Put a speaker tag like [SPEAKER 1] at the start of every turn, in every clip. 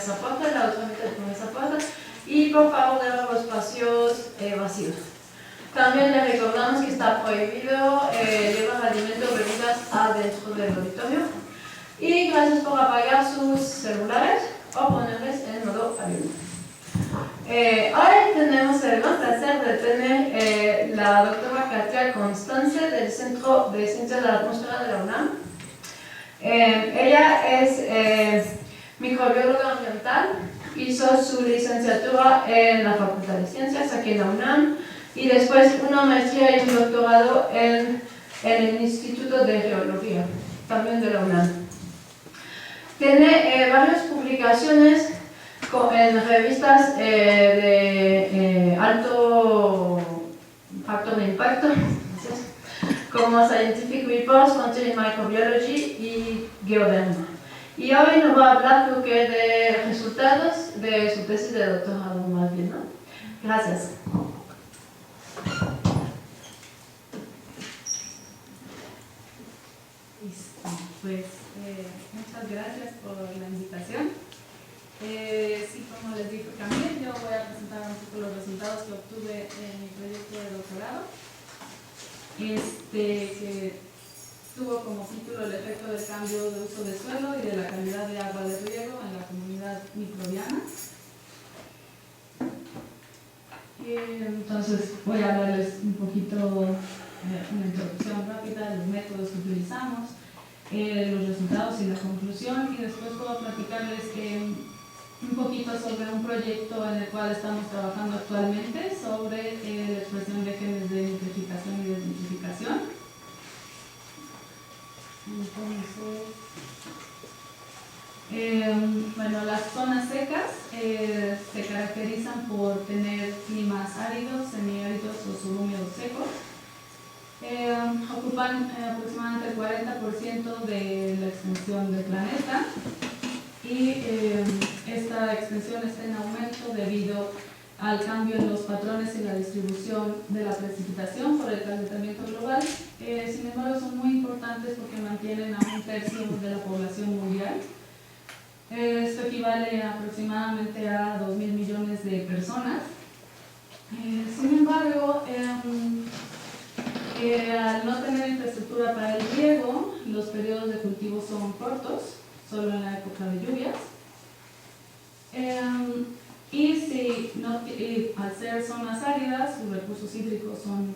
[SPEAKER 1] esa puerta, la otra mitad con esa puerta, y por favor dejar los espacios vacíos. También les recordamos que está prohibido llevar alimentos o bebidas adentro del auditorio. Y gracias por apagar sus celulares o ponerles en modo avión. Hoy tenemos el gran placer de tener la doctora Katia Constance del Centro de Ciencias de la Atmósfera de la UNAM. Ella es microbióloga ambiental, hizo su licenciatura en la Facultad de Ciencias aquí en la UNAM y después una maestría y un doctorado en el Instituto de Geología, también de la UNAM. Tiene varias publicaciones en revistas de alto factor de impacto, como Scientific Reports, Frontiers in Microbiology y Geoderma. Y hoy nos va a hablar, creo que, de resultados de su tesis de doctorado, más bien, ¿no? Gracias.
[SPEAKER 2] Pues muchas gracias por la invitación. Sí, como les dijo Camille, yo voy a presentar un poco los resultados que obtuve en mi proyecto de doctorado, que tuvo como título el efecto del cambio de uso de suelo y de la calidad de agua de riego en la comunidad microbiana. Entonces voy a darles un poquito una introducción rápida de los métodos que utilizamos, los resultados y la conclusión, y después puedo platicarles un poquito sobre un proyecto en el cual estamos trabajando actualmente sobre la expresión de genes de nitrificación y desnitrificación. Entonces, bueno, las zonas secas se caracterizan por tener climas áridos, semiáridos o subhúmedos secos. Ocupan aproximadamente el 40% de la extensión del planeta y esta extensión está en aumento debido al cambio en los patrones y la distribución de la precipitación por el calentamiento global. Sin embargo, son muy importantes porque mantienen a 1/3 de la población mundial. Esto equivale aproximadamente a 2.000 millones de personas. Sin embargo, al no tener infraestructura para el riego, los periodos de cultivo son cortos, solo en la época de lluvias. Al ser zonas áridas, sus recursos hídricos son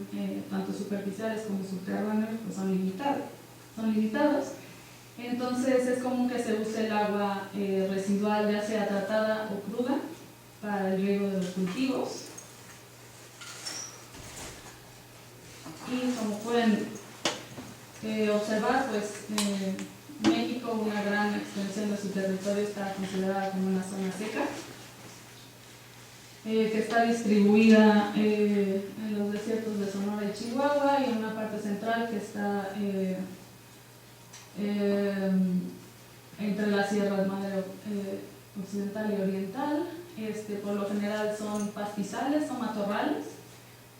[SPEAKER 2] tanto superficiales como subterráneos, pues son limitados. Entonces es común que se use el agua residual, ya sea tratada o cruda, para el riego de los cultivos. Y como pueden observar, pues México, una gran extensión de su territorio, está considerada como una zona seca, que está distribuida en los desiertos de Sonora y Chihuahua y en una parte central que está entre las sierras Madre Occidental y Oriental. Por lo general son pastizales o matorrales,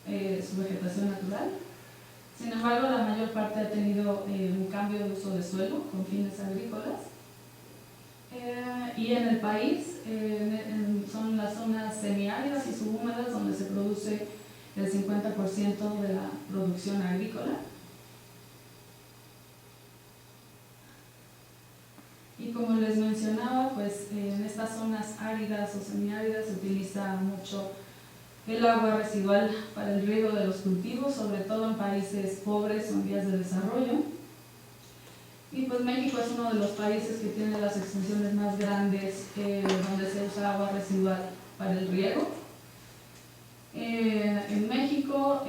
[SPEAKER 2] su vegetación natural. Sin embargo, la mayor parte ha tenido un cambio de uso de suelo con fines agrícolas. Y en el país son las zonas semiáridas y subhúmedas donde se produce el 50% de la producción agrícola. Y como les mencionaba, pues en estas zonas áridas o semiáridas se utiliza mucho el agua residual para el riego de los cultivos, sobre todo en países pobres o en vías de desarrollo. Y pues México es uno de los países que tiene las extensiones más grandes donde se usa agua residual para el riego. En México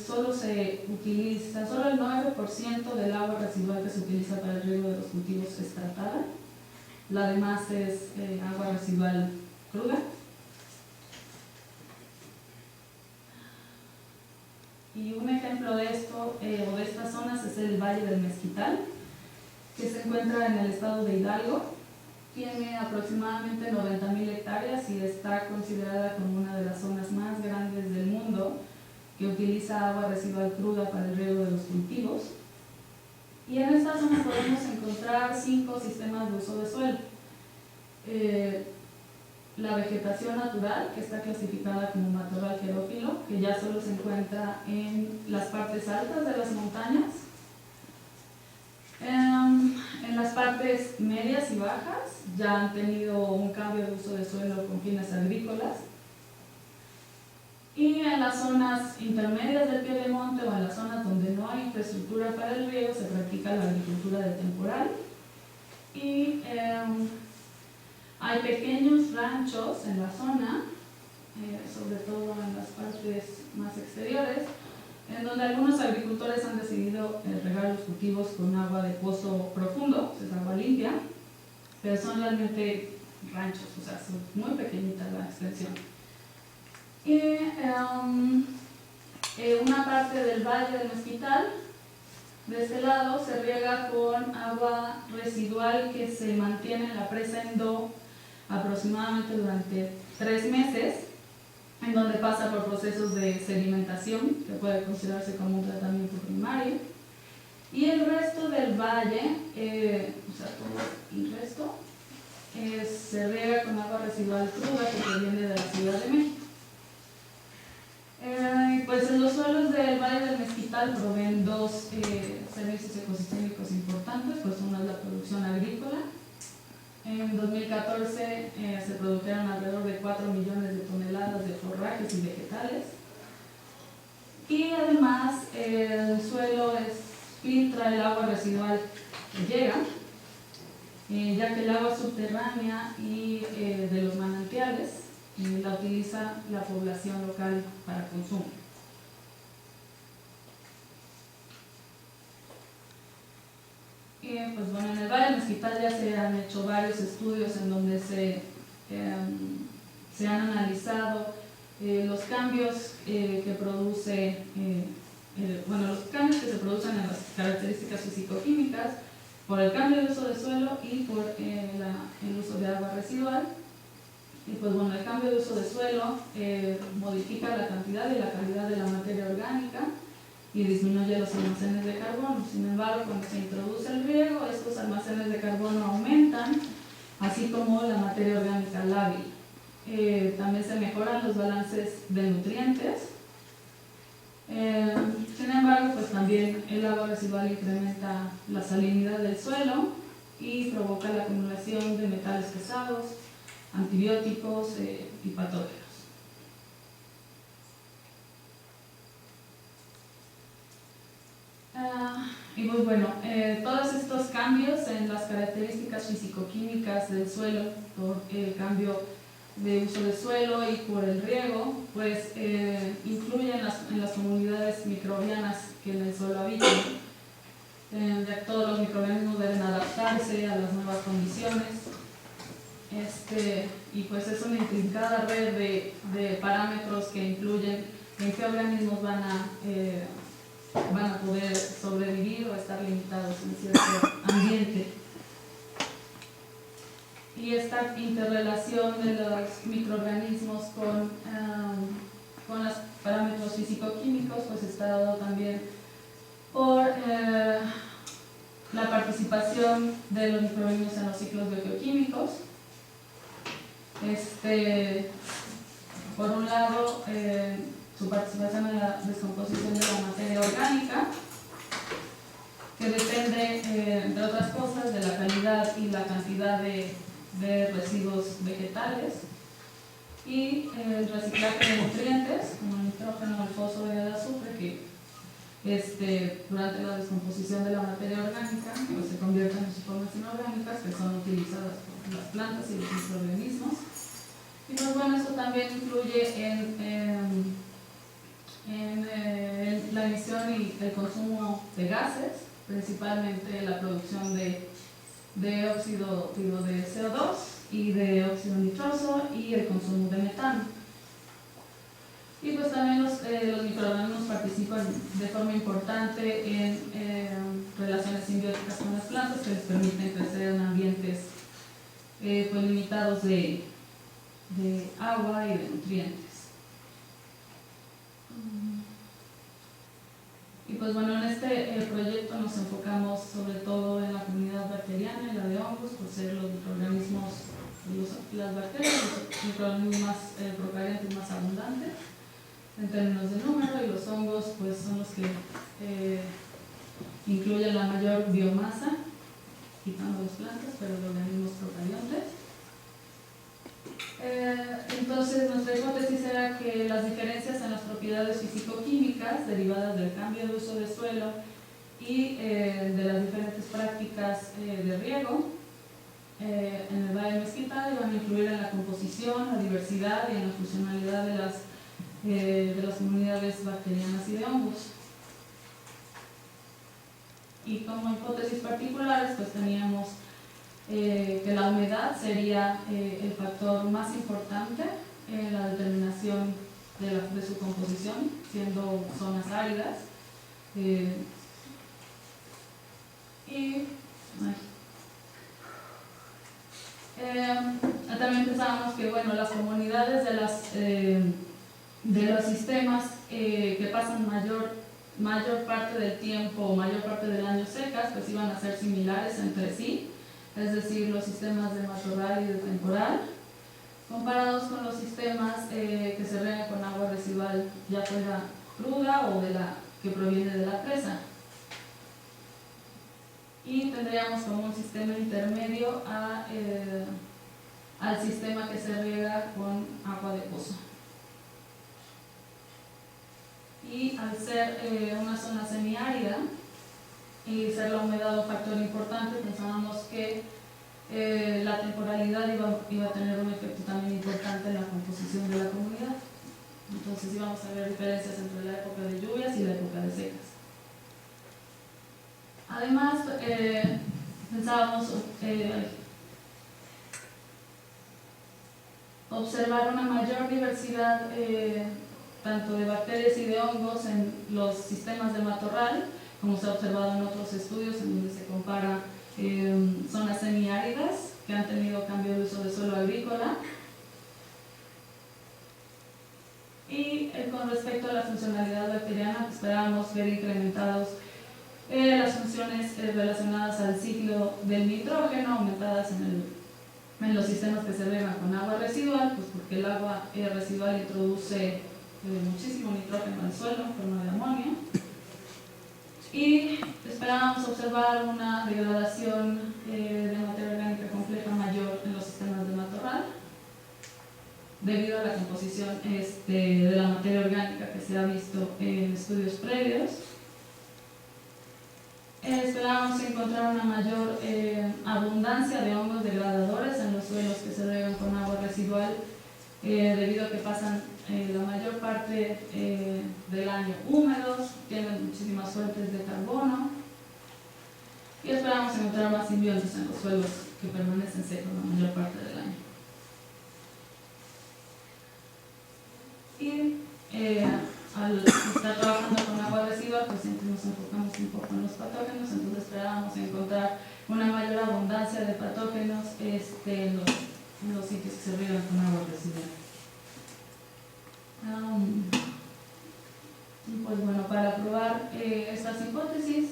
[SPEAKER 2] solo el 9% del agua residual que se utiliza para el riego de los cultivos es tratada. La demás es agua residual cruda. Y un ejemplo de esto, o de estas zonas, es el Valle del Mezquital, que se encuentra en el estado de Hidalgo. Tiene aproximadamente 90.000 hectáreas y está considerada como una de las zonas más grandes del mundo que utiliza agua residual cruda para el riego de los cultivos. Y en esta zona podemos encontrar 5 sistemas de uso de suelo. la vegetación natural, que está clasificada como matorral xerófilo, que ya solo se encuentra en las partes altas de las montañas. En las partes medias y bajas ya han tenido un cambio de uso de suelo con fines agrícolas. Y en las zonas intermedias del piedemonte o en las zonas donde no hay infraestructura para el riego se practica la agricultura de temporal. Y hay pequeños ranchos en la zona, sobre todo en las partes más exteriores, en donde algunos agricultores han decidido regar los cultivos con agua de pozo profundo, es agua limpia, pero son realmente ranchos, o sea, son muy pequeñitas la extensión. Y una parte del Valle del Mezquital, de este lado, se riega con agua residual que se mantiene en la presa Endó aproximadamente durante 3 meses, en donde pasa por procesos de sedimentación, que puede considerarse como un tratamiento primario. Y el resto del valle, o sea, todo el resto, se riega con agua residual cruda que proviene de la Ciudad de México. Pues en los suelos del Valle del Mezquital proveen 2 servicios ecosistémicos importantes, pues uno es la producción agrícola. En 2014 se produjeron alrededor de 4 millones de toneladas de forrajes y vegetales. Y además el suelo filtra el agua residual que llega, ya que el agua subterránea y de los manantiales la utiliza la población local para consumo. Pues bueno, en el Valle del Mezquital ya se han hecho varios estudios en donde se han analizado los cambios que produce, los cambios que se producen en las características físico-químicas por el cambio de uso de suelo y por el uso de agua residual. Y pues bueno, el cambio de uso de suelo modifica la cantidad y la calidad de la materia orgánica y disminuye los almacenes de carbono. Sin embargo, cuando se introduce el riego, estos almacenes de carbono aumentan, así como la materia orgánica lábil. También se mejoran los balances de nutrientes. Sin embargo, pues también el agua residual incrementa la salinidad del suelo y provoca la acumulación de metales pesados, antibióticos y patógenos. Y pues bueno, todos estos cambios en las características físico-químicas del suelo por el cambio de uso de suelo y por el riego, pues influyen en las comunidades microbianas que en el suelo habitan. Ya que todos los microorganismos deben adaptarse a las nuevas condiciones. Y pues es una intrincada red de parámetros que influyen en qué organismos van a poder sobrevivir o estar limitados en cierto ambiente. Y esta interrelación de los microorganismos con los parámetros físico-químicos pues está dado también por la participación de los microorganismos en los ciclos bioquímicos. Por un lado, su participación en la descomposición de la materia orgánica, que depende, entre otras cosas, de la calidad y la cantidad de residuos vegetales, y el reciclaje de nutrientes, como el nitrógeno, el fósforo y el azufre, que durante la descomposición de la materia orgánica pues se convierten en sustancias inorgánicas que son utilizadas por las plantas y los microorganismos. Y pues bueno, esto también influye en la emisión y el consumo de gases, principalmente la producción de óxido de CO2 y de óxido nitroso y el consumo de metano. Y pues también los microorganismos participan de forma importante en relaciones simbióticas con las plantas que les permiten crecer en ambientes pues limitados de agua y de nutrientes. Y pues bueno, en este proyecto nos enfocamos sobre todo en la comunidad bacteriana y la de hongos, por ser los microorganismos las bacterias, los microorganismos más procariantes más abundantes en términos de número, y los hongos pues son los que incluyen la mayor biomasa, quitando las plantas, pero de organismos procariontes. Entonces, nuestra hipótesis era que las diferencias en las propiedades físico-químicas derivadas del cambio de uso de suelo y de las diferentes prácticas de riego en el Valle de Mezquital iban a influir en la composición, la diversidad y en la funcionalidad de las comunidades bacterianas y de hongos. Y como hipótesis particulares, pues teníamos que la humedad sería el factor más importante en la determinación de su composición, siendo zonas áridas. También pensábamos que bueno, las comunidades de los sistemas que pasan mayor parte del tiempo o mayor parte del año secas, pues iban a ser similares entre sí, es decir, los sistemas de matorral y de temporal, comparados con los sistemas que se riegan con agua residual, ya fuera cruda o de la que proviene de la presa. Y tendríamos como un sistema intermedio al sistema que se riega con agua de pozo. Y al ser una zona semiárida y ser la humedad un factor importante, pensábamos que la temporalidad iba a tener un efecto también importante en la composición de la comunidad. Entonces íbamos a ver diferencias entre la época de lluvias y la época de secas. Además, pensábamos observar una mayor diversidad tanto de bacterias y de hongos en los sistemas de matorral, como se ha observado en otros estudios en donde se compara zonas semiáridas que han tenido cambio de uso de suelo agrícola. Y con respecto a la funcionalidad bacteriana, esperábamos ver incrementados las funciones relacionadas al ciclo del nitrógeno, aumentadas en los sistemas que se riegan con agua residual, pues porque el agua residual introduce muchísimo nitrógeno al suelo en forma de amonio. Y esperábamos observar una degradación de materia orgánica compleja mayor en los sistemas de matorral, debido a la composición de la materia orgánica que se ha visto en estudios previos. Esperábamos encontrar una mayor abundancia de hongos degradadores en los suelos que se riegan con agua residual, debido a que pasan la mayor parte del año húmedos, tienen muchísimas fuentes de carbono, y esperábamos encontrar más simbiontes en los suelos que permanecen secos la mayor parte del año. Y al estar trabajando con agua residual, pues siempre nos enfocamos un poco en los patógenos, entonces esperábamos encontrar una mayor abundancia de patógenos en los sitios que se riegan con agua residual. Pues bueno, para probar estas hipótesis,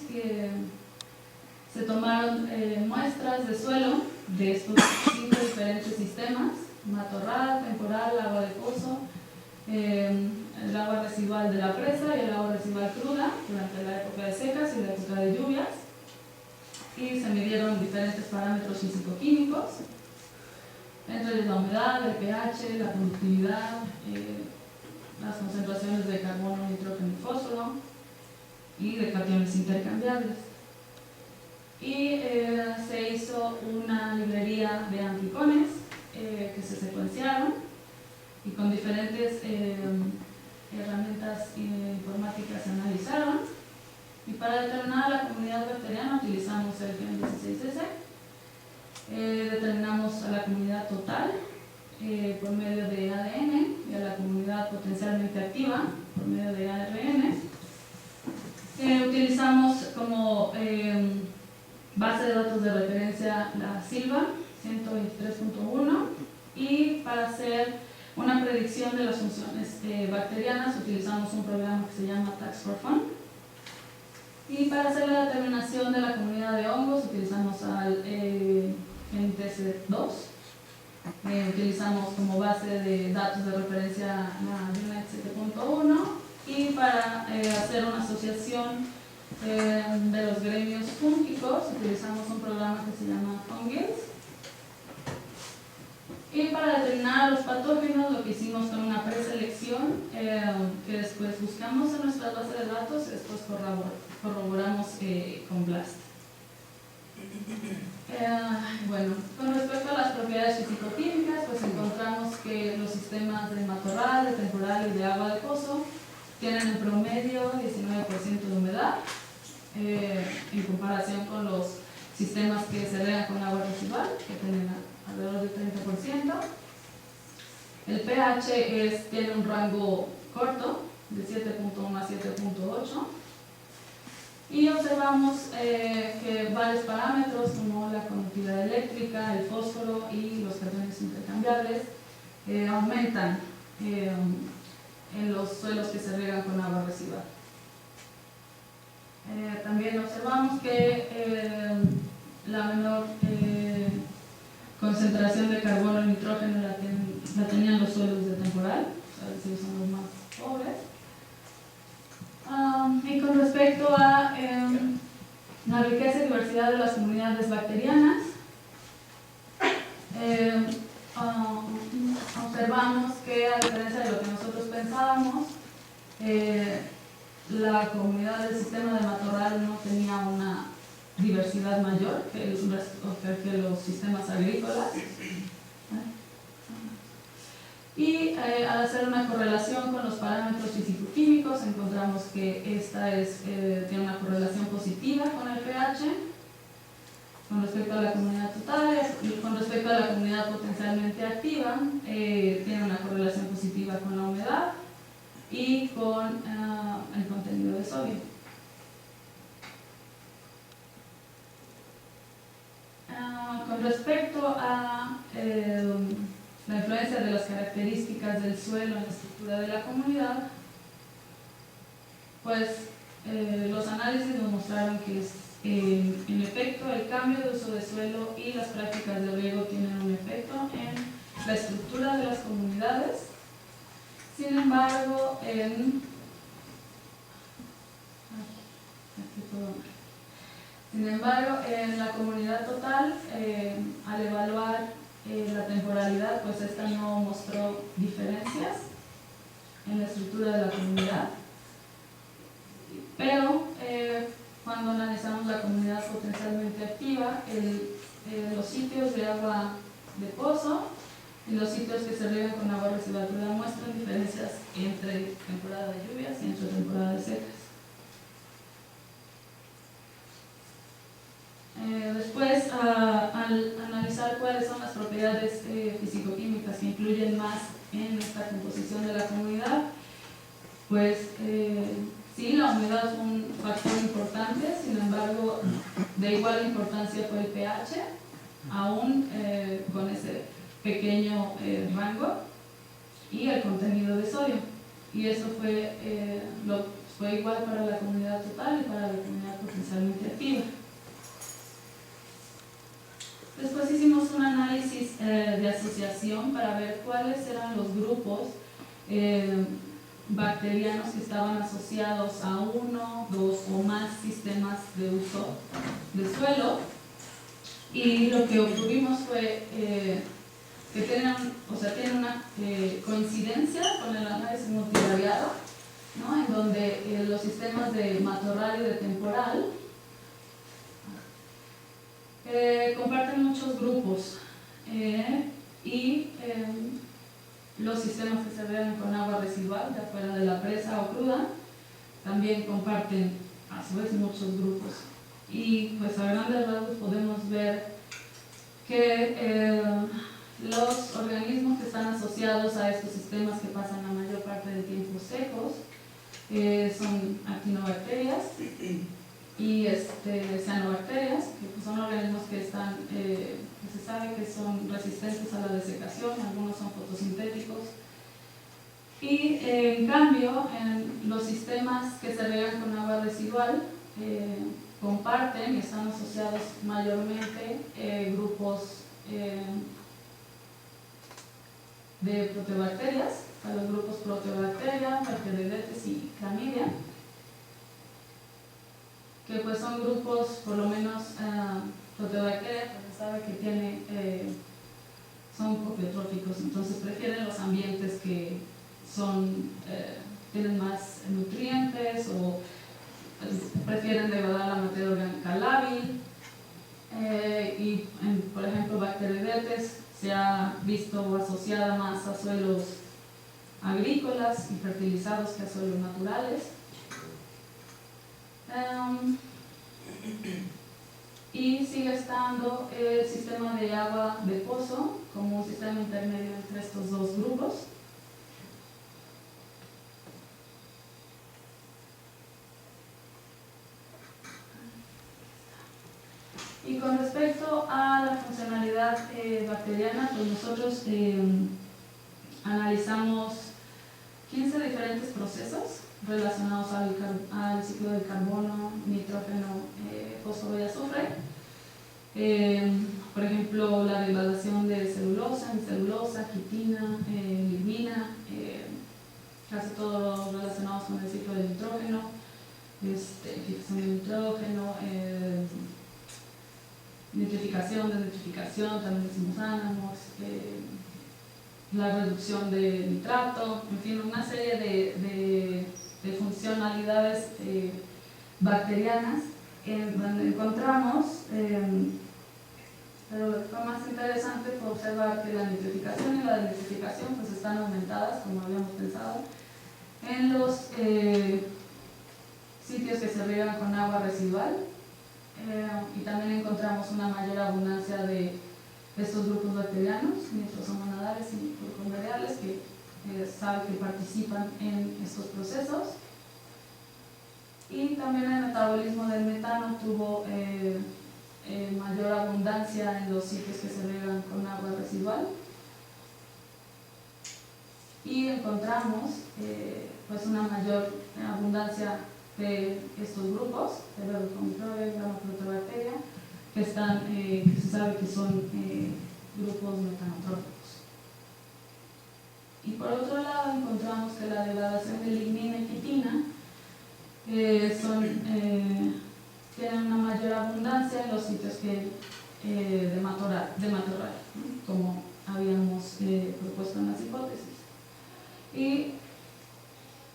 [SPEAKER 2] se tomaron muestras de suelo de estos 5 diferentes sistemas: matorral, temporal, agua de pozo, el agua residual de la presa y el agua residual cruda durante la época de secas y la época de lluvias, y se midieron diferentes parámetros físico-químicos, entre ellos la humedad, el pH, la conductividad, las concentraciones de carbono, nitrógeno y fósforo, y de cationes intercambiables. Y se hizo una librería de anticones que se secuenciaron, y con diferentes herramientas informáticas se analizaron, y para determinar la comunidad bacteriana utilizamos el gen 16S. Determinamos a la comunidad total por medio de ADN y a la comunidad potencialmente activa por medio de ARN. Utilizamos como base de datos de referencia la Silva 123.1, y para hacer una predicción de las funciones bacterianas utilizamos un programa que se llama Tax4Fun. Y para hacer la determinación de la comunidad de hongos utilizamos al NTS2. utilizamos como base de datos de referencia la UNED 7.1 y para hacer una asociación de los gremios fúngicos utilizamos un programa que se llama Fungils. Y para determinar los patógenos lo que hicimos fue una preselección que después buscamos en nuestra base de datos y después corroboramos con BLAST. Bueno, con respecto a las propiedades físico-químicas, pues encontramos que los sistemas de matorral, de temporal y de agua de pozo tienen en promedio 19% de humedad en comparación con los sistemas que se riegan con agua residual, que tienen alrededor del 30%. El pH tiene un rango corto, de 7.1 a 7.8. Y observamos que varios parámetros como la conductividad eléctrica, el fósforo y los cationes intercambiables aumentan en los suelos que se riegan con agua residual. También observamos que la menor concentración de carbono y nitrógeno la tenían los suelos de temporal, o sea, son los más pobres. Y con respecto a la riqueza y diversidad de las comunidades bacterianas, observamos que a diferencia de lo que nosotros pensábamos, la comunidad del sistema de matorral no tenía una diversidad mayor que los sistemas agrícolas. Y al hacer una correlación con los parámetros físico-químicos encontramos que esta tiene una correlación positiva con el pH con respecto a la comunidad total y con respecto a la comunidad potencialmente activa tiene una correlación positiva con la humedad y con el contenido de sodio. Con respecto a la influencia de las características del suelo en la estructura de la comunidad, pues los análisis nos mostraron que en efecto el cambio de uso de suelo y las prácticas de riego tienen un efecto en la estructura de las comunidades. Sin embargo, en la comunidad total, al evaluar la temporalidad, pues esta no mostró diferencias en la estructura de la comunidad. Pero cuando analizamos la comunidad potencialmente activa, los sitios de agua de pozo y los sitios que se riegan con agua residual muestran diferencias entre temporada de lluvias y entre temporada de secas. Después, al analizar cuáles son las propiedades físico-químicas que influyen más en esta composición de la comunidad, pues sí, la humedad fue un factor importante, sin embargo, de igual importancia fue el pH, aún con ese pequeño rango, y el contenido de sodio. Y eso fue igual para la comunidad total y para la comunidad potencialmente activa. Después hicimos un análisis de asociación para ver cuáles eran los grupos bacterianos que estaban asociados a uno, dos o más sistemas de uso de suelo, y lo que obtuvimos fue que tienen una coincidencia con el análisis multivariado, ¿no? En donde los sistemas de matorral y de temporal comparten muchos grupos y los sistemas que se riegan con agua residual de afuera de la presa o cruda también comparten a su vez muchos grupos, y pues a grandes rasgos podemos ver que los organismos que están asociados a estos sistemas que pasan la mayor parte del tiempo secos son actinobacterias y cianobacterias, que pues son organismos que se sabe que son resistentes a la desecación, algunos son fotosintéticos. Y en cambio, en los sistemas que se riegan con agua residual comparten y están asociados mayormente grupos de proteobacterias, a los grupos Proteobacteria, Bacteroidetes y Clamidia, que pues son grupos, por lo menos Proteobacteria, pues se sabe que son copiotróficos, entonces prefieren los ambientes que tienen más nutrientes o prefieren degradar la materia orgánica lábil. Por ejemplo, Bacteroidetes se ha visto asociada más a suelos agrícolas y fertilizados que a suelos naturales. Y sigue estando el sistema de agua de pozo como un sistema intermedio entre estos dos grupos. Y con respecto a la funcionalidad bacteriana, pues nosotros analizamos 15 diferentes procesos relacionados al ciclo del carbono, nitrógeno, fósforo y azufre. Por ejemplo, la degradación de celulosa, hemicelulosa, quitina, lignina, casi todos relacionados con el ciclo del nitrógeno, fijación de nitrógeno, nitrificación, desnitrificación, también decimos ánamos, la reducción de nitrato, en fin, una serie de funcionalidades bacterianas en donde encontramos, pero lo que fue más interesante fue observar que la nitrificación y la desnitrificación pues están aumentadas, como habíamos pensado, en los sitios que se riegan con agua residual, y también encontramos una mayor abundancia de estos grupos bacterianos, nitrosomonadales y glucocondareales, que sabe que participan en estos procesos. Y también el metabolismo del metano tuvo mayor abundancia en los sitios que se riegan con agua residual. Y encontramos pues una mayor abundancia de estos grupos, de la Leucomicrobium, la Proteobacteria, que se sabe que son grupos metanotróficos. Y por otro lado encontramos que la degradación de lignina y quitina tienen una mayor abundancia en los sitios de matorral, ¿no? Como habíamos propuesto en las hipótesis. Y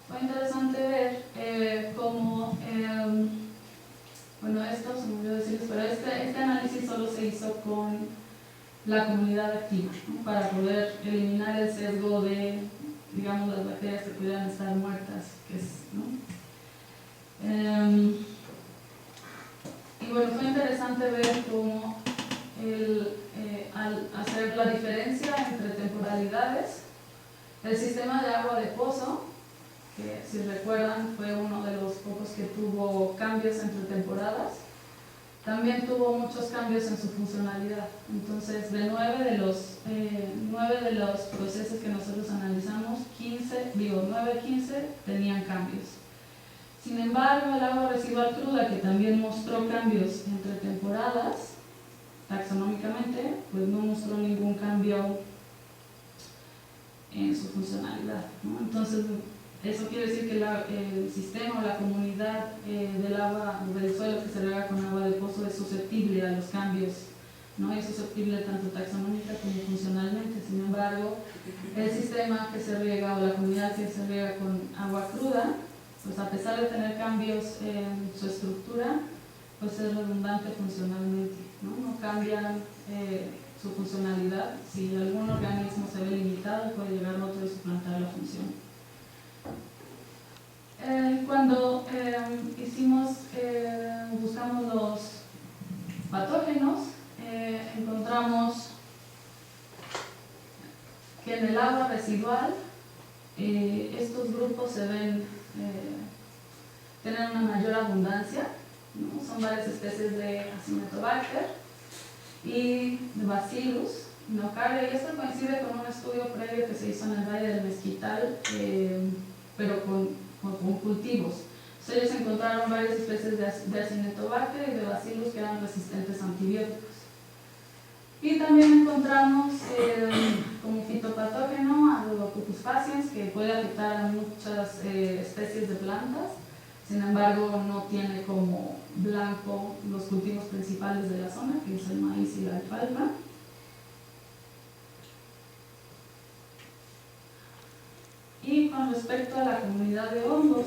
[SPEAKER 2] fue interesante ver cómo, bueno, esto se me olvidó decirles, pero este análisis solo se hizo con la comunidad activa, ¿no? Para poder eliminar el sesgo de, digamos, las bacterias que pudieran estar muertas, ¿no? Y bueno, fue interesante ver cómo al hacer la diferencia entre temporalidades, el sistema de agua de pozo, que si recuerdan fue uno de los pocos que tuvo cambios entre temporadas, también tuvo muchos cambios en su funcionalidad. Entonces, de 9 de los procesos que nosotros analizamos, 9 de 15 tenían cambios. Sin embargo, el agua residual cruda, que también mostró cambios entre temporadas, taxonómicamente, pues no mostró ningún cambio en su funcionalidad, ¿no? Entonces, eso quiere decir que el sistema o la comunidad del agua o del suelo que se riega con agua de pozo es susceptible a los cambios, ¿no? Es susceptible tanto taxonómica como funcionalmente. Sin embargo, el sistema que se riega o la comunidad que se riega con agua cruda, pues a pesar de tener cambios en su estructura, pues es redundante funcionalmente, ¿no? No cambian su funcionalidad. Si algún organismo se ve limitado, puede llegar otro y suplantar la función. Cuando buscamos los patógenos, encontramos que en el agua residual estos grupos tienen una mayor abundancia, ¿no? Son varias especies de Acinetobacter y de Bacillus nocaria, y esto coincide con un estudio previo que se hizo en el Valle del Mezquital, pero con cultivos. Entonces, ellos encontraron varias especies de Acinetobacter y de Bacillus que eran resistentes a antibióticos. Y también encontramos como fitopatógeno a Rhodocockus faciens, que puede afectar a muchas especies de plantas. Sin embargo, no tiene como blanco los cultivos principales de la zona, que es el maíz y la alfalfa. Y con respecto a la comunidad de hongos,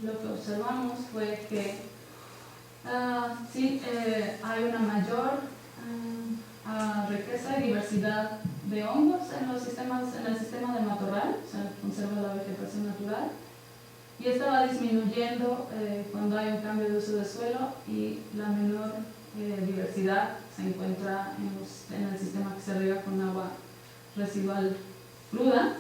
[SPEAKER 2] lo que observamos fue que sí hay una mayor riqueza y diversidad de hongos en el sistema de matorral, o sea, conserva la vegetación natural, y esta va disminuyendo cuando hay un cambio de uso de suelo, y la menor diversidad se encuentra en el sistema que se riega con agua residual cruda.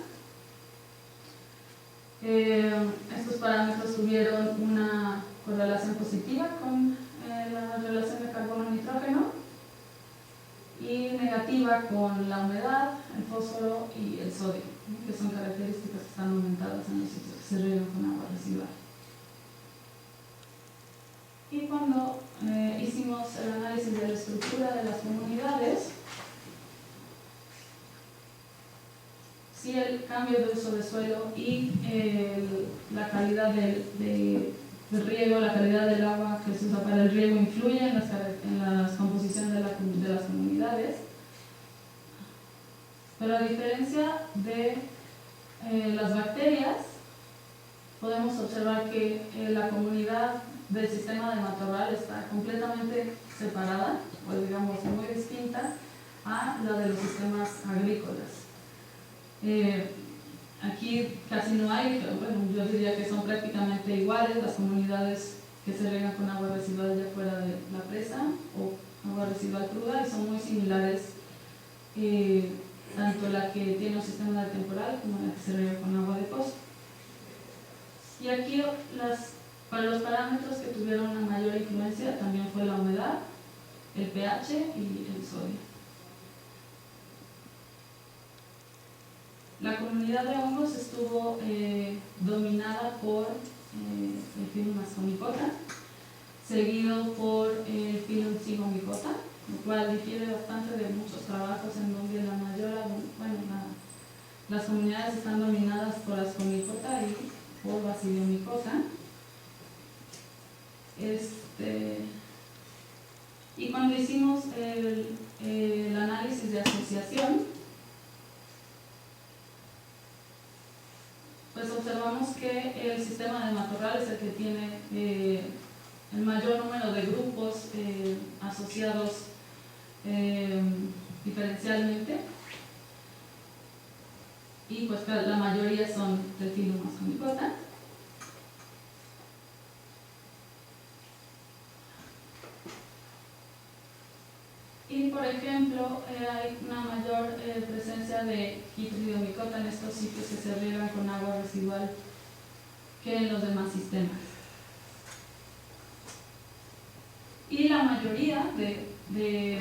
[SPEAKER 2] Estos parámetros tuvieron una correlación positiva con la relación de carbono-nitrógeno y negativa con la humedad, el fósforo y el sodio, que son características que están aumentadas en los sitios que se riegan con agua residual. Y cuando hicimos el análisis de la estructura de las comunidades, sí, el cambio de uso de suelo y la calidad del riego, la calidad del agua que se usa para el riego influye en la composición de las comunidades. Pero a diferencia de las bacterias, podemos observar que la comunidad del sistema de matorral está completamente separada, o digamos muy distinta a la de los sistemas agrícolas. Aquí casi no hay, bueno, yo diría que son prácticamente iguales las comunidades que se riegan con agua residual ya fuera de la presa o agua residual cruda, y son muy similares, tanto la que tiene un sistema de temporal como la que se riega con agua de pozo. Y aquí para los parámetros que tuvieron una mayor influencia también fue la humedad, el pH y el sodio. La comunidad de hongos estuvo dominada por el Phylum Ascomycota, seguido por el Phylum Zygomycota, lo cual difiere bastante de muchos trabajos en donde las comunidades están dominadas por Ascomycota y por Basidiomycota. Y cuando hicimos el análisis de asociación, pues observamos que el sistema de matorral es el que tiene el mayor número de grupos asociados diferencialmente, y pues la mayoría son del Phylum Ascomycota. Y por ejemplo, hay una mayor presencia de Chytridiomycota en estos sitios que se riegan con agua residual que en los demás sistemas. Y la mayoría de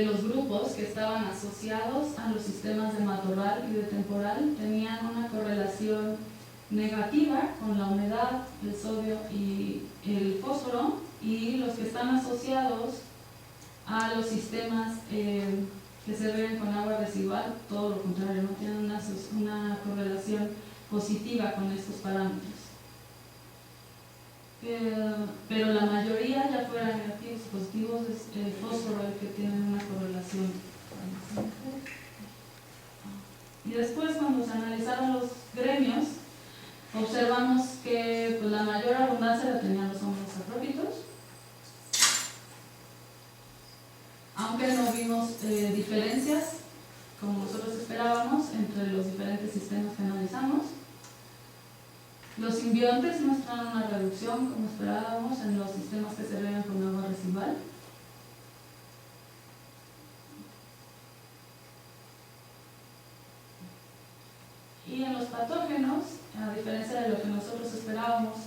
[SPEAKER 2] los grupos que estaban asociados a los sistemas de matorral y de temporal tenían una correlación negativa con la humedad, el sodio y el fósforo, y los que están asociados a los sistemas que se riegan con agua residual, todo lo contrario, no tienen una correlación positiva con estos parámetros. Pero la mayoría, ya fueran negativos o positivos, es el fósforo el que tiene una correlación. Y después, cuando se analizaron los gremios, observamos que pues, la mayor abundancia la tenían los hongos saprófitos, aunque no vimos diferencias, como nosotros esperábamos, entre los diferentes sistemas que analizamos. Los simbiontes muestran una reducción, como esperábamos, en los sistemas que se riegan con agua residual. Y en los patógenos, a diferencia de lo que nosotros esperábamos,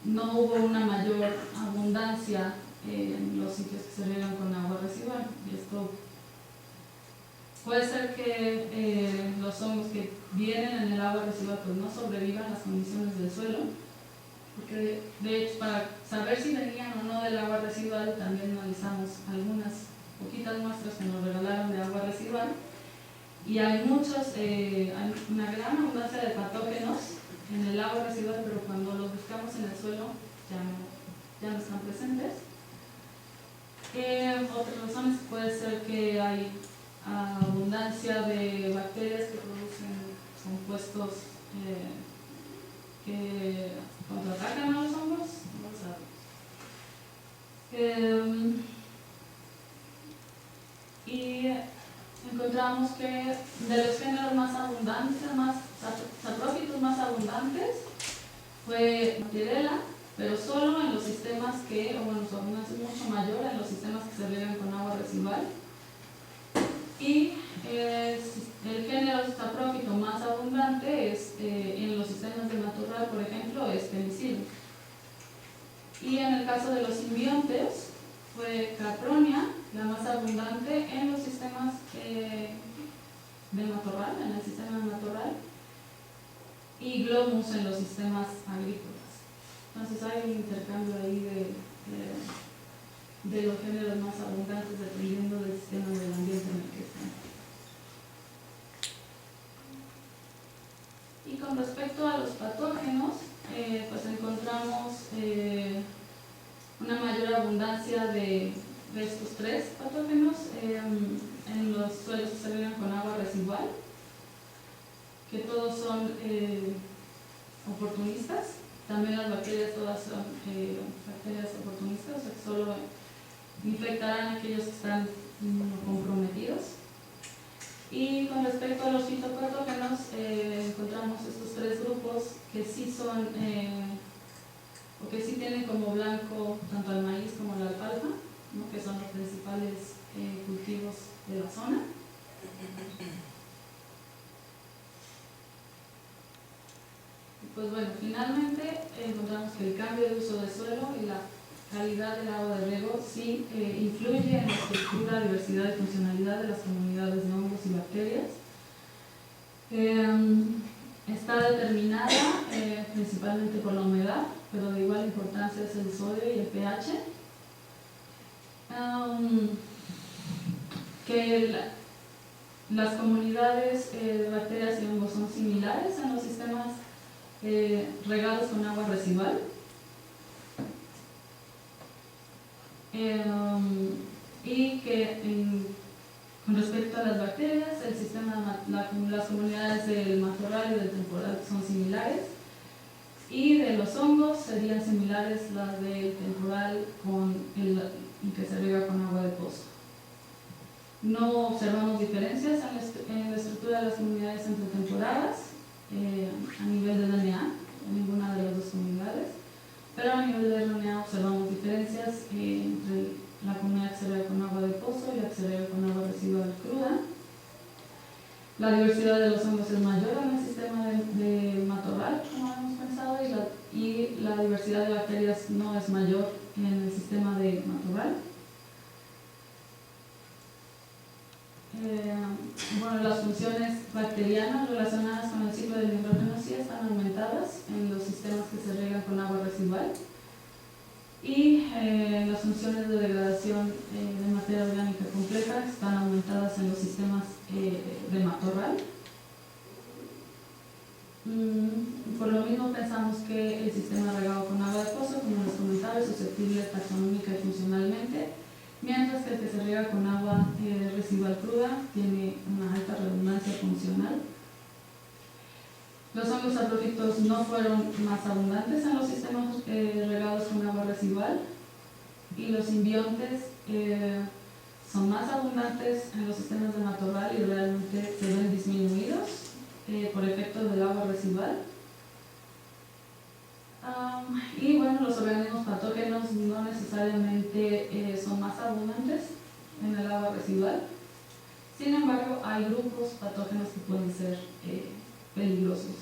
[SPEAKER 2] no hubo una mayor abundancia en los sitios que se riegan con agua residual. Y esto puede ser que los hongos que vienen en el agua residual pues no sobrevivan las condiciones del suelo, porque de hecho para saber si venían o no del agua residual también analizamos algunas poquitas muestras que nos regalaron de agua residual, y hay hay una gran abundancia de patógenos en el agua residual, pero cuando los buscamos en el suelo ya no están presentes. Otras razones puede ser que hay abundancia de bacterias que producen compuestos que contraatacan a los hongos. Y encontramos que de los géneros más abundantes, más saprófitos más abundantes, fue Bacterella, pero solo en los sistemas su abundancia es mucho mayor en los sistemas que se riegan con agua residual. Y el género saprófito más abundante es en los sistemas de matorral, por ejemplo, es Penicillium. Y en el caso de los simbiontes, fue Capronia la más abundante en los sistemas de matorral, en el sistema de matorral, y Glomus en los sistemas agrícolas. Entonces hay un intercambio ahí de los géneros más abundantes dependiendo del sistema del ambiente en el que están. Y con respecto a los patógenos, pues encontramos una mayor abundancia de estos tres patógenos en los suelos que se riegan con agua residual, que todos son oportunistas. También las bacterias todas son bacterias oportunistas, o sea que solo infectarán a aquellos que están comprometidos. Y con respecto a los fitopatógenos, encontramos estos tres grupos que sí son o que sí tienen como blanco tanto el maíz como la alfalfa, ¿no?, que son los principales cultivos de la zona. Pues bueno, finalmente encontramos que el cambio de uso de suelo y la calidad del agua de riego sí influye en la estructura, diversidad y funcionalidad de las comunidades de hongos y bacterias. Está determinada principalmente por la humedad, pero de igual importancia es el sodio y el pH. Las comunidades de bacterias y hongos son similares en los sistemas regados con agua residual. Y que con respecto a las bacterias, las comunidades del matorral y del temporal son similares, y de los hongos serían similares las del temporal con el que se riega con agua de pozo. No observamos diferencias en la estructura de las comunidades entre temporadas a nivel de DNA, en ninguna de las dos comunidades, pero a nivel de RNA observamos diferencias entre la comunidad que se riega con agua de pozo y la que se riega con agua residual cruda. La diversidad de los hongos es mayor en el sistema de matorral, como hemos pensado, y la diversidad de bacterias no es mayor en el sistema de matorral. Bueno, las funciones bacterianas relacionadas con el ciclo del nitrógeno sí están aumentadas en los sistemas que se riegan con agua residual, y las funciones de degradación de materia orgánica compleja están aumentadas en los sistemas de matorral. Por lo mismo pensamos que el sistema regado con agua de pozo, como les comentaba, es susceptible taxonómica y funcionalmente, mientras que el que se riega con agua residual cruda tiene una alta redundancia funcional. Los hongos saprófitos no fueron más abundantes en los sistemas regados con agua residual, y los simbiontes son más abundantes en los sistemas de matorral y realmente se ven disminuidos por efecto del agua residual. Y bueno, los organismos patógenos no necesariamente son más abundantes en el agua residual. Sin embargo, hay grupos patógenos que pueden ser peligrosos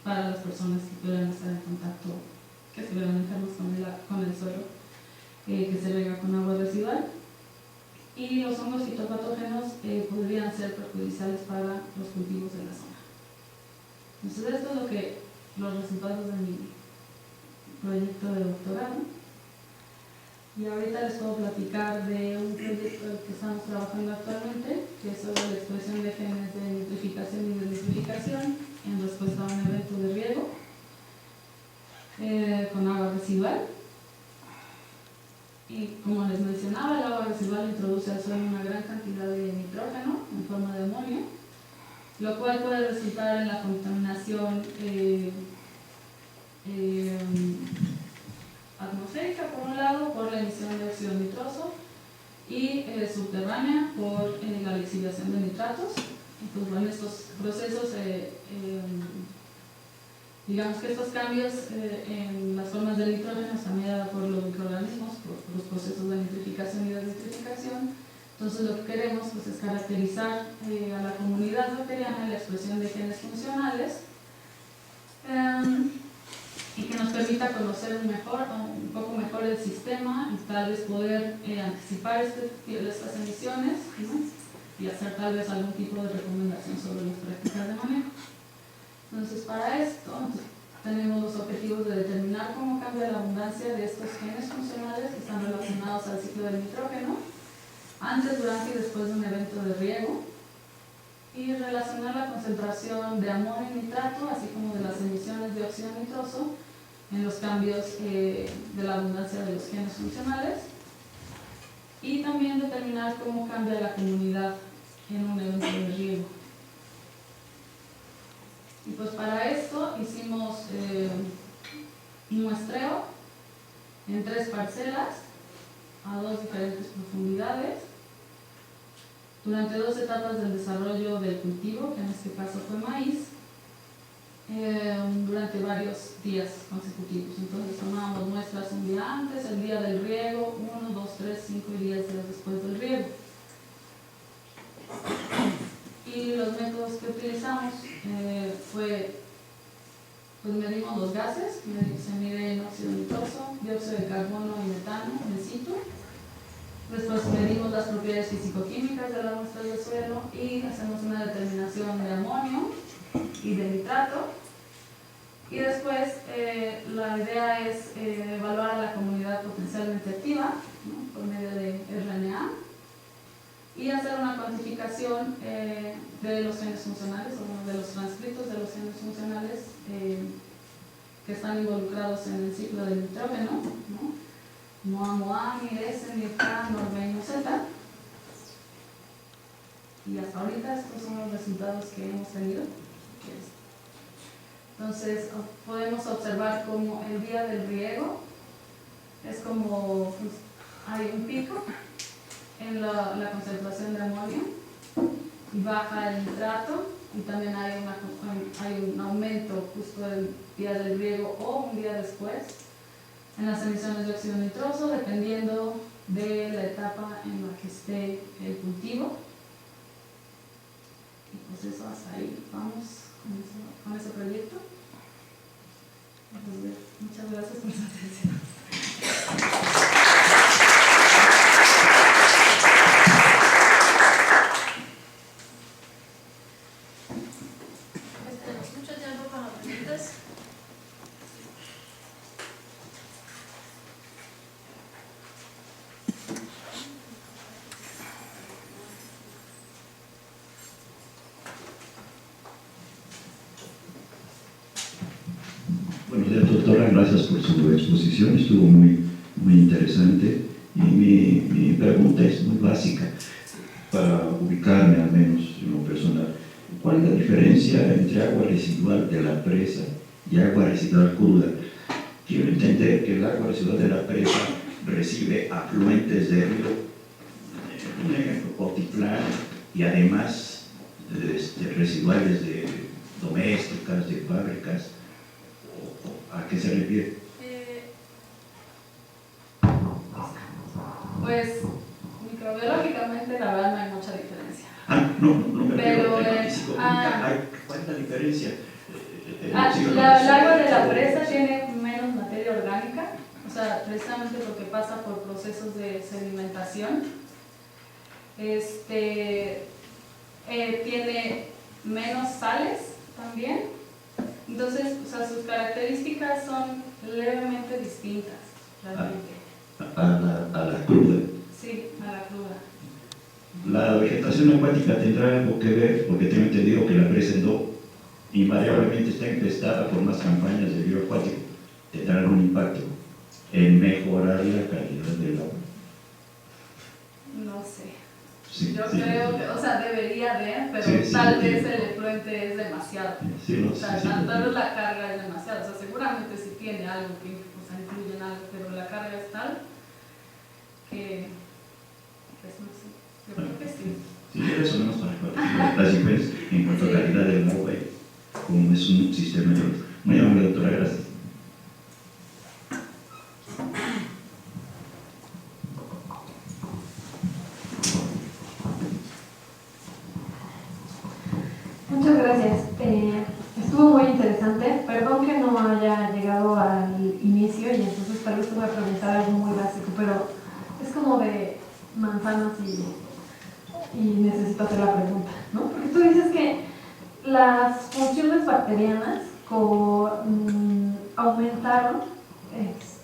[SPEAKER 2] para las personas que puedan estar en contacto, que estuvieran enfermos con el suelo que se riega con agua residual. Y los hongos fitopatógenos podrían ser perjudiciales para los cultivos de la zona. Entonces, esto es los resultados de mi proyecto de doctorado. Y ahorita les puedo platicar de un proyecto del que estamos trabajando actualmente, que es sobre la expresión de genes de nitrificación y desnitrificación en respuesta a un evento de riego con agua residual. Y como les mencionaba, el agua residual introduce al suelo una gran cantidad de nitrógeno en forma de amonio, lo cual puede resultar en la contaminación atmosférica por un lado, por la emisión de óxido nitroso, y subterránea por la lixiviación de nitratos. Y pues bueno, estos procesos, digamos que estos cambios en las formas de nitrógeno están mediados por los microorganismos, por los procesos de nitrificación y desnitrificación. Entonces lo que queremos pues, es caracterizar a la comunidad bacteriana en la expresión de genes funcionales y que nos permita conocer un poco mejor el sistema y tal vez poder anticipar estas emisiones, ¿no? Y hacer tal vez algún tipo de recomendación sobre las prácticas de manejo. Entonces, para esto tenemos los objetivos de determinar cómo cambia la abundancia de estos genes funcionales que están relacionados al ciclo del nitrógeno antes, durante y después de un evento de riego, y relacionar la concentración de amonio y nitrato, así como de las emisiones de óxido nitroso en los cambios de la abundancia de los genes funcionales, y también determinar cómo cambia la comunidad en un evento de riego. Y pues para esto hicimos un muestreo en 3 parcelas a 2 diferentes profundidades durante 2 etapas del desarrollo del cultivo, que en este caso fue maíz, durante varios días consecutivos. Entonces tomábamos muestras un día antes, el día del riego, 1, 2, 3, 5 y 10 días después del riego. Y los métodos que utilizamos fue, pues medimos los gases, se mide óxido nitroso, dióxido de carbono y metano in situ. Después medimos las propiedades físico-químicas de las muestras del suelo y hacemos una determinación de amonio y de nitrato. Y después la idea es evaluar a la comunidad potencialmente activa, ¿no? Por medio de RNA, y hacer una cuantificación de los genes funcionales, o de los transcritos de los genes funcionales que están involucrados en el ciclo del nitrógeno, ¿no? MOA, MIR-S, MIR-K, NOR-B y NOR-Z. Y hasta ahorita estos son los resultados que hemos tenido. Entonces podemos observar como el día del riego es como pues, hay un pico en la concentración de amonio y baja el nitrato, y también hay un aumento justo el día del riego o un día después en las emisiones de óxido nitroso, dependiendo de la etapa en la que esté el cultivo. Y pues eso, hasta ahí vamos con ese proyecto. Entonces, muchas gracias por su atención.
[SPEAKER 1] Tenemos mucho tiempo para preguntas.
[SPEAKER 3] Bueno, doctora, gracias por su exposición, estuvo muy interesante, y mi pregunta es muy básica, para ubicarme al menos en lo personal. ¿Cuál es la diferencia entre agua residual de la presa y agua residual cruda? Quiero entender que el agua residual de la presa recibe afluentes de río, un ejemplo, Potitlán, y además residuales de domésticas, de fábricas. ¿A qué se refiere?
[SPEAKER 2] Pues microbiológicamente la verdad no hay mucha diferencia.
[SPEAKER 3] No me
[SPEAKER 2] Pero,
[SPEAKER 3] refiero a ¿cuál es la diferencia?
[SPEAKER 2] El agua de la presa tiene menos materia orgánica, o sea, precisamente lo que pasa por procesos de sedimentación. Tiene menos sales también. Entonces, o sea, sus características son levemente distintas, realmente.
[SPEAKER 3] A la cruda.
[SPEAKER 2] Sí, a la cruda.
[SPEAKER 3] La vegetación acuática tendrá algo que ver, porque tengo entendido que la presa en Do invariablemente está infestada por más campañas de río acuático. ¿Tendrá algún impacto en mejorar la calidad del agua?
[SPEAKER 2] No sé.
[SPEAKER 3] Sí,
[SPEAKER 2] Yo
[SPEAKER 3] sí,
[SPEAKER 2] creo que, o sea, debería de, pero
[SPEAKER 3] sí, sí,
[SPEAKER 2] tal
[SPEAKER 3] sí.
[SPEAKER 2] vez el efluente es demasiado.
[SPEAKER 3] Sí,
[SPEAKER 2] O sea,
[SPEAKER 3] sí,
[SPEAKER 2] tal vez la carga es demasiado. O sea, seguramente sí tiene algo que, o sea, influye en algo, pero la carga es tal que pues no sé. Yo creo que sí.
[SPEAKER 3] Sí, eso no nos para las diferencias en cuanto a calidad del agua, como es un sistema. Muy amable, doctora, gracias.
[SPEAKER 1] Muchas gracias. Estuvo muy interesante. Perdón que no haya llegado al inicio y entonces tal vez te voy a preguntar algo muy básico, pero es como de manzanas y necesito hacer la pregunta, ¿no? Porque tú dices que las funciones bacterianas aumentaron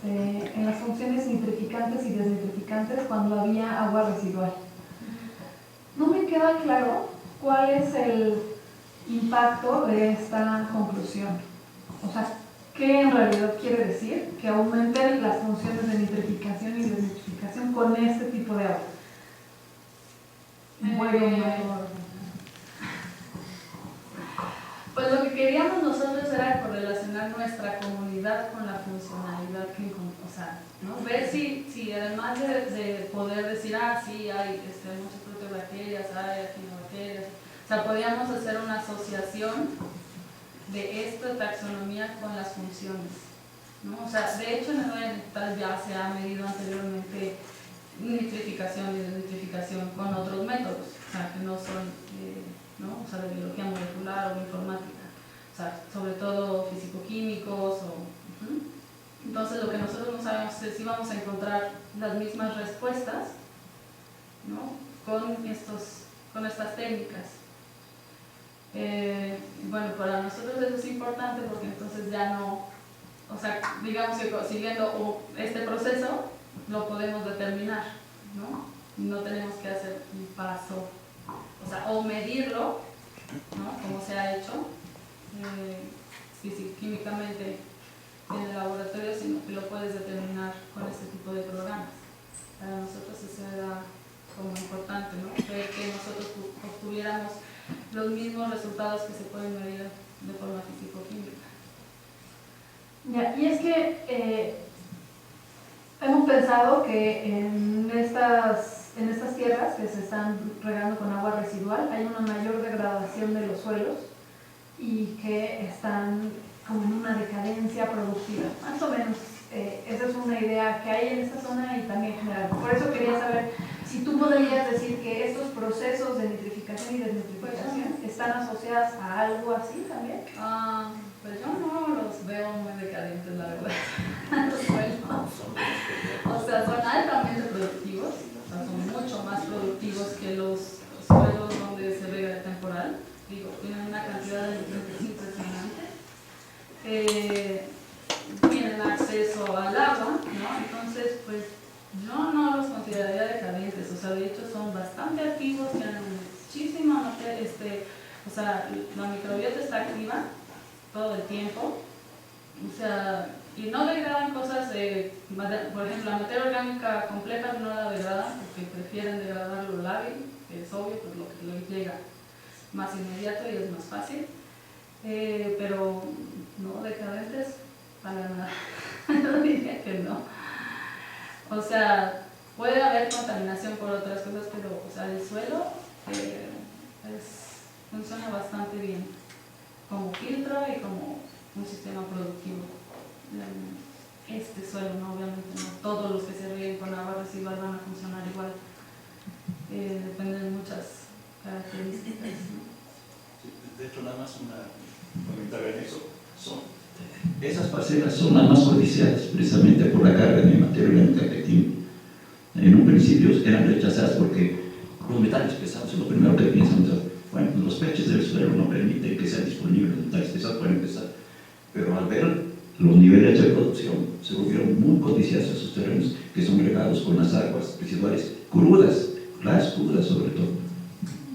[SPEAKER 1] en las funciones nitrificantes y desnitrificantes cuando había agua residual. No me queda claro cuál es el impacto de esta conclusión. O sea, ¿qué en realidad quiere decir que aumenten las funciones de nitrificación y desnitrificación con este tipo de agua?
[SPEAKER 2] Pues lo que queríamos nosotros era correlacionar nuestra comunidad con la funcionalidad que encontramos, o sea, ¿no? Ver si además de poder decir, sí, hay muchas protobacterias, hay actinobacterias, o sea, podíamos hacer una asociación de esta taxonomía con las funciones, ¿no? O sea, de hecho en el vegetal ya se ha medido anteriormente nitrificación y desnitrificación con otros métodos, o sea, que no son, ¿no? O sea, de biología molecular o informática, o sea, sobre todo físico-químicos Entonces lo que nosotros no sabemos es si vamos a encontrar las mismas respuestas, ¿no? con estas técnicas. Bueno, para nosotros eso es importante porque entonces ya no, o sea, digamos que siguiendo este proceso lo podemos determinar, ¿no? No tenemos que hacer un paso, o sea, o medirlo, ¿no? Como se ha hecho químicamente en el laboratorio, sino que lo puedes determinar con este tipo de programas. Para nosotros eso era como importante, ¿no? Ver que nosotros obtuviéramos los mismos resultados que se pueden medir de forma físico-química.
[SPEAKER 1] Ya, y es que hemos pensado que en estas tierras que se están regando con agua residual hay una mayor degradación de los suelos y que están como en una decadencia productiva, más o menos. Esa es una idea que hay en esta zona y también en general. Por eso quería saber si tú podrías decir que estos procesos de nitrificación y desnitrificación están asociados a algo así también.
[SPEAKER 2] Pues yo no los veo muy decadentes, la verdad. Los suelos, o sea, son altamente productivos, o sea, son mucho más productivos que los suelos donde se rega de temporal. Digo, tienen una cantidad de nutrientes impresionante. Tienen acceso al agua, ¿no? Entonces, pues yo no los consideraría decadentes, o sea, de hecho son bastante activos, tienen muchísima materia, o sea, la microbiota está activa todo el tiempo, o sea, y no degradan cosas, por ejemplo, la materia orgánica compleja no la degradan porque prefieren degradar lo lábil, que es obvio, pues lo que les llega más inmediato y es más fácil, pero no decadentes para nada. Yo diría que no. O sea, puede haber contaminación por otras cosas, pero o sea, el suelo funciona bastante bien como filtro y como un sistema productivo. Este suelo, ¿no? Obviamente no todos los que se rieguen con agua residual van a funcionar igual. Depende de muchas características, ¿no?
[SPEAKER 3] De hecho, nada más un comentario en eso. Esas parcelas son las más codiciadas precisamente por la carga de materia orgánica que tienen. En un principio eran rechazadas porque los metales pesados es lo primero que piensan. Bueno, los pHs del suelo no permiten que sean disponibles los metales pesados para empezar. pero al ver los niveles de producción se volvieron muy codiciosos esos terrenos que son regados con las aguas residuales crudas, las crudas sobre todo.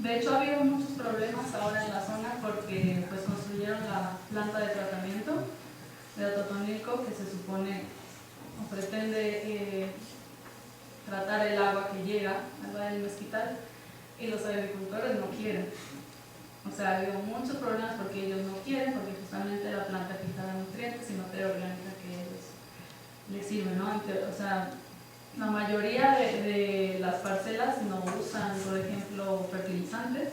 [SPEAKER 2] De hecho, ha habido muchos problemas ahora en la zona porque pues, construyeron la planta de tratamiento de Atotonilco, que se supone o pretende tratar el agua que llega al Valle del Mezquital, y los agricultores no quieren. O sea, ha habido muchos problemas porque ellos no quieren, porque justamente la planta quita nutrientes y materia orgánica que ellos les sirve, ¿no? O sea, la mayoría de las parcelas no usan, por ejemplo, fertilizantes,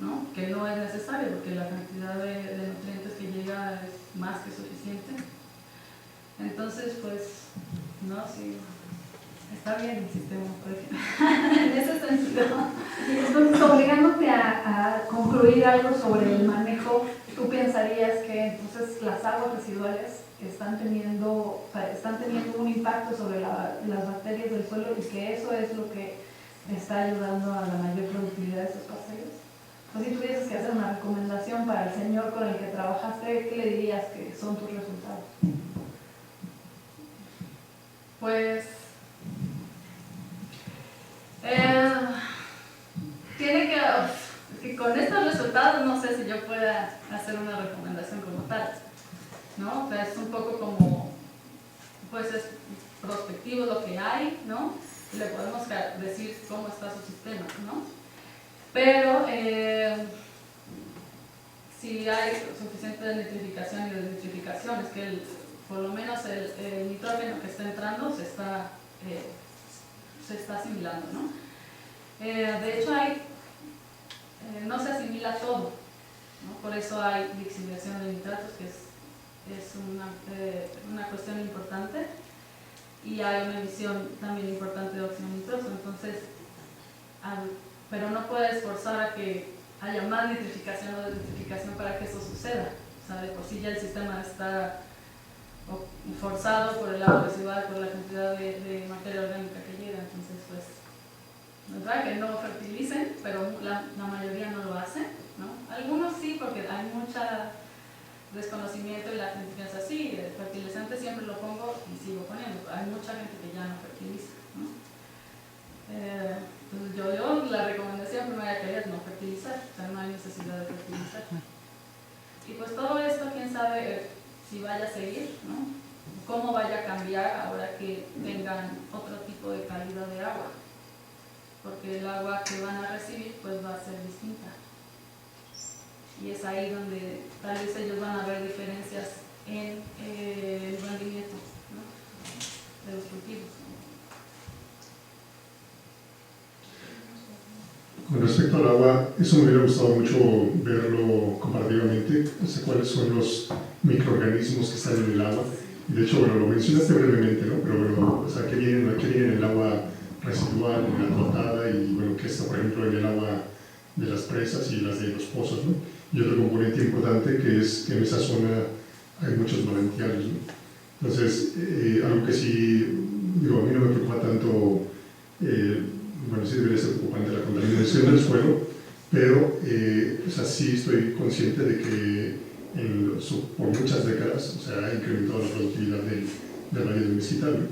[SPEAKER 2] ¿no? Que no es necesario porque la cantidad de nutrientes que llega es más que suficiente. Entonces, pues, no, sí, está bien el sistema, por ejemplo, en ese sentido.
[SPEAKER 4] Entonces, obligándote a concluir algo sobre el manejo, ¿tú pensarías que entonces las aguas residuales están teniendo un impacto sobre las bacterias del suelo y que eso es lo que está ayudando a la mayor productividad de esos parcelos? Entonces, si tuvieses que hacer una recomendación para el señor con el que trabajaste, ¿qué le dirías que son tus resultados?
[SPEAKER 2] Pues tiene que con estos resultados no sé si yo pueda hacer una recomendación como tal, ¿no? O sea, es un poco como, pues es prospectivo lo que hay, ¿no? Y le podemos decir cómo está su sistema, ¿no? Pero si hay suficiente nitrificación y desnitrificación, es que por lo menos el nitrógeno que está entrando se está asimilando, ¿no? De hecho no se asimila todo, ¿no? Por eso hay lixiviación de nitratos, que es una cuestión importante, y hay una emisión también importante de óxido nitroso. Entonces, pero no puedes forzar a que haya más nitrificación o desnitrificación para que eso suceda. O sea, de por sí ya el sistema está forzado por el agua residual, por la cantidad de materia orgánica que llega. Entonces, pues, no es verdad que no fertilicen, pero la mayoría no lo hace, ¿no? Algunos sí, porque hay mucho desconocimiento y la gente piensa, sí, el fertilizante siempre lo pongo y sigo poniendo. Hay mucha gente que ya no fertiliza, ¿no? Entonces yo la recomendación primera que es no fertilizar, o sea, no hay necesidad de fertilizar. Y pues todo esto, quién sabe si vaya a seguir, ¿no? Cómo vaya a cambiar ahora que tengan otro tipo de calidad de agua, porque el agua que van a recibir pues va a ser distinta. Y es ahí donde tal vez ellos van a ver diferencias en el rendimiento, ¿no? De los cultivos.
[SPEAKER 5] Con respecto al agua, eso me hubiera gustado mucho verlo comparativamente, o sea, cuáles son los microorganismos que están en el agua. Y de hecho, bueno, lo mencionaste brevemente, ¿no? Pero bueno, o sea, ¿qué viene en el agua residual, en la tratada y bueno, qué está, por ejemplo, en el agua de las presas y las de los pozos, ¿no? Y otro componente importante que es que en esa zona hay muchos manantiales, ¿no? Entonces, algo que sí, digo, a mí no me preocupa tanto, bueno, sí debería ser preocupante la contaminación del suelo, pero o sea, sí estoy consciente de que por muchas décadas, o sea, ha incrementado la productividad del Valle del Mezquital, ¿no?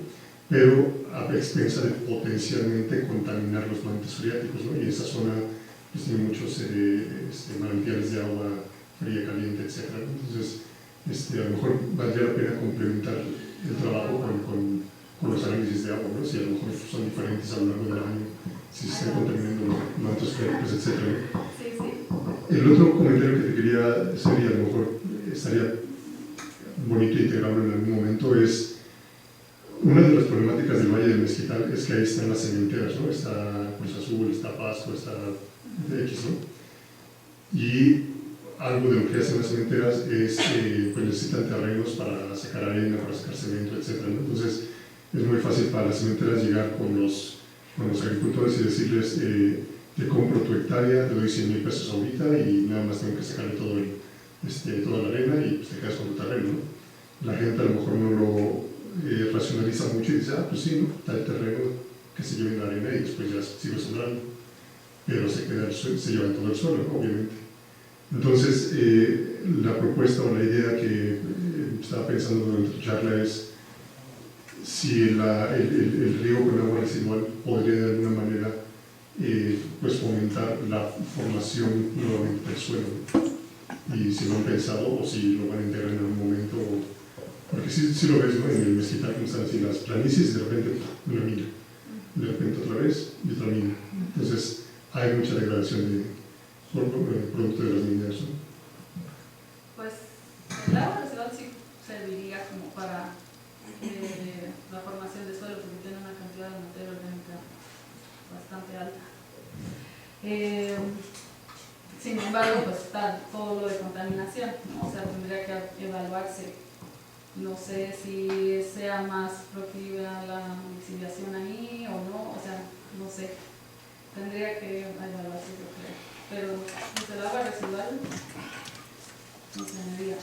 [SPEAKER 5] Pero a expensa de potencialmente contaminar los mantos freáticos, ¿no? Y esa zona pues, tiene muchos manantiales de agua fría, caliente, etc. Entonces, a lo mejor valdría la pena complementar el trabajo con los análisis de agua, ¿no? Si a lo mejor son diferentes a lo largo del año, si se están contaminando los mantos freáticos, etc.
[SPEAKER 2] Sí, sí.
[SPEAKER 5] El otro comentario que te quería hacer, y a lo mejor estaría bonito integrarlo en algún momento, es una de las problemáticas del Valle del Mezquital es que ahí están las cementeras, ¿no? Está Cruz Azul, está Pasco, está X, ¿no? Y algo de lo que hacen las cementeras es pues necesitan terrenos para sacar arena, para sacar cemento, etc., ¿no? Entonces es muy fácil para las cementeras llegar con los agricultores y decirles te compro tu hectárea, te doy 100,000 pesos ahorita y nada más tengo que sacarle toda la arena y pues te quedas con tu terreno, ¿no? La gente a lo mejor no lo racionaliza mucho y dice, pues sí, ¿no? Está el terreno, que se lleven la arena y después ya sigue sembrando, pero se llevan todo el suelo, ¿no? Obviamente. Entonces, la propuesta o la idea que estaba pensando durante tu charla es si el riego con agua residual podría de alguna manera pues fomentar la formación nuevamente del suelo, ¿no? Y si lo han pensado o si lo van a integrar en algún momento, porque sí lo ves, ¿no? En el mezquital, como están así las planicies, de repente una mina, de repente otra vez y otra mina. Entonces hay mucha degradación de producto de las minas, ¿no?
[SPEAKER 2] Pues el agua residual sí serviría como para la formación de suelo, porque tiene una cantidad de materia orgánica bastante alta. Sin embargo, pues está todo lo de contaminación, ¿no? O sea, tendría que evaluarse. No sé si sea más proclive a la lixiviación ahí o no, o sea, no sé. Tendría que evaluarse, yo creo. Pero desde el agua residual no se medía,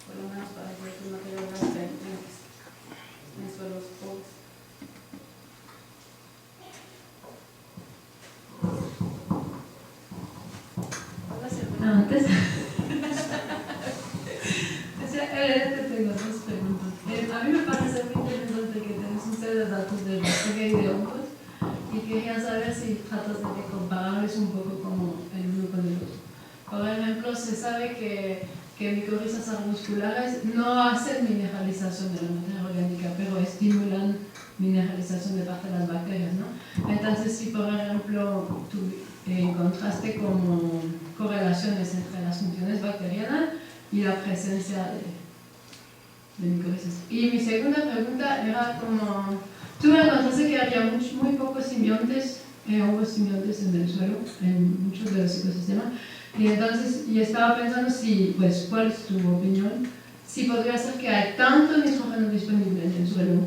[SPEAKER 2] por lo menos para el material orgánico en suelos pobres.
[SPEAKER 1] Antes. Tengo dos preguntas. A mí me parece muy interesante que tenés un set de datos de bacteria y de hongos y quería saber si tratas de compararlos un poco como el uno con el otro. Por ejemplo, se sabe que micorrizas arbusculares no hacen mineralización de la materia orgánica, pero estimulan mineralización de parte de las bacterias, ¿no? Entonces, si por ejemplo tú encontraste como correlaciones entre las funciones bacterianas y la presencia de micorrizas. Y mi segunda pregunta era como, tú encontraste que había muy pocos simbiontes, hongos simbiontes en el suelo, en muchos de los ecosistemas, y entonces yo estaba pensando si, pues, ¿cuál es tu opinión? Si podría ser que hay tanto nitrógeno disponible en el suelo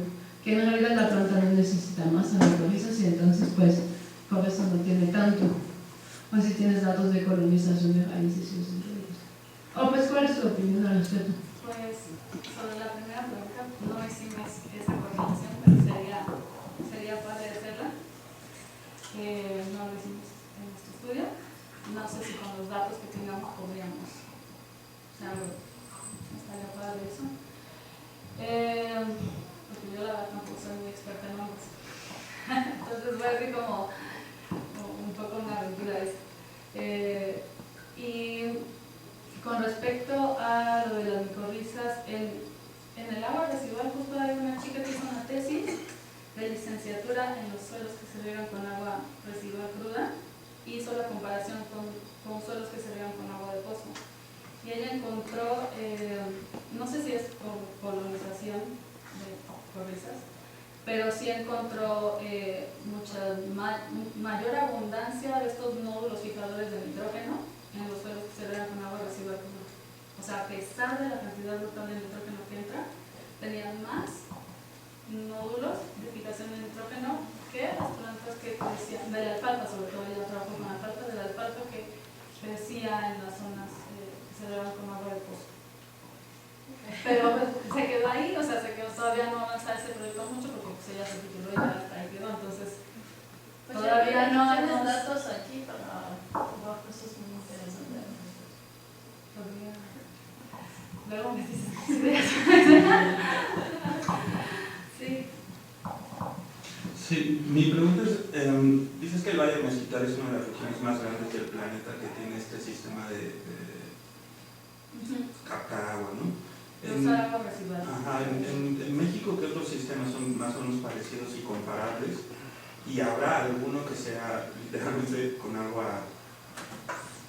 [SPEAKER 1] que en realidad la planta no necesita más a micorrizas y entonces, pues, por eso no tiene tanto. O si tienes datos de colonización de raíces y eso. O pues, ¿cuál es tu opinión al respecto?
[SPEAKER 2] Pues sobre la primera pregunta no hicimos esa correlación, pero sería padre hacerla. No lo hicimos en este estudio. No sé si con los datos que tengamos podríamos. O sea, estaría padre eso. Porque yo la verdad tampoco soy muy experta en hongos. Entonces voy a decir como un poco una aventura esta. Y con respecto a lo de las micorrizas, en el agua residual justo hay una chica que hizo una tesis de licenciatura en los suelos que se riegan con agua residual cruda y hizo la comparación con suelos que se riegan con agua de pozo. Y ella encontró, no sé si es por colonización de micorrizas, pero sí encontró mayor abundancia de estos nódulos fijadores de nitrógeno en los suelos que se riegan con agua residual cruda. O sea, a pesar de la cantidad brutal de nitrógeno que entra, tenían más nódulos de fijación de nitrógeno que las plantas que crecían, de la alfalfa sobre todo, ella trabajó con la alfalfa, de la alfalfa que crecía en las zonas que se riegan con agua de pozo. Pero se quedó ahí, o sea, todavía no avanza ese proyecto mucho porque pues, ella se tituló y ya hasta ahí quedó, entonces pues todavía no hay
[SPEAKER 1] datos aquí para trabajo, eso es muy interesante.
[SPEAKER 2] Luego me dices ideas. Sí.
[SPEAKER 6] Sí, mi pregunta es, dices que el Valle del Mezquital es una de las regiones más grandes del planeta que tiene este sistema de captar agua, ¿no?
[SPEAKER 2] Usar agua residual.
[SPEAKER 6] Ajá, en México, ¿qué otros sistemas son más o menos parecidos y comparables? ¿Y habrá alguno que sea literalmente con agua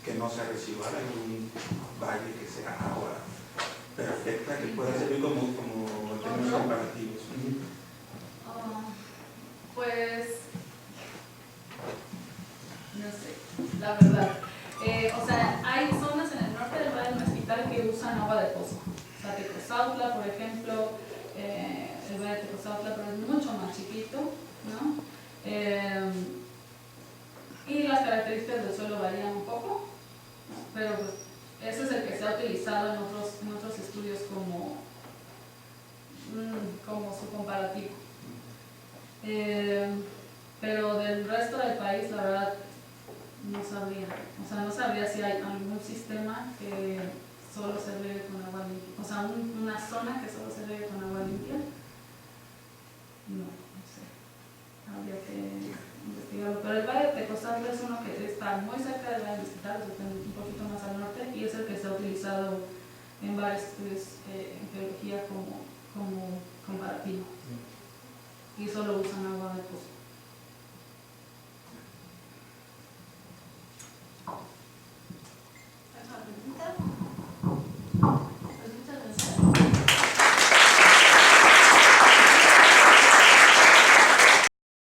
[SPEAKER 6] que no sea residual, algún valle que sea agua perfecta, que pueda servir como en términos comparativos?
[SPEAKER 2] Pues, no sé, la verdad. O sea, hay zonas en el norte del Valle del Mezquital que usan agua de pozo. O sea, Tecozautla, por ejemplo, el Valle de Tecozautla, pero es mucho más chiquito, ¿no? Y las características del suelo varían un poco, ¿no? Pero pues, ese es el que se ha utilizado en otros estudios como su comparativo. Pero del resto del país, la verdad, no sabría. O sea, no sabría si hay algún sistema que solo se riegue con agua limpia, o sea, una zona que solo se riegue con agua limpia. No sé, habría que investigarlo. Pero el Valle de Tecozambe es uno que está muy cerca del Valle de Iztaccíhuatl, está un poquito más al norte, y es el que se ha utilizado en varios estudios en geología como comparativo. Y solo usan agua de pozo.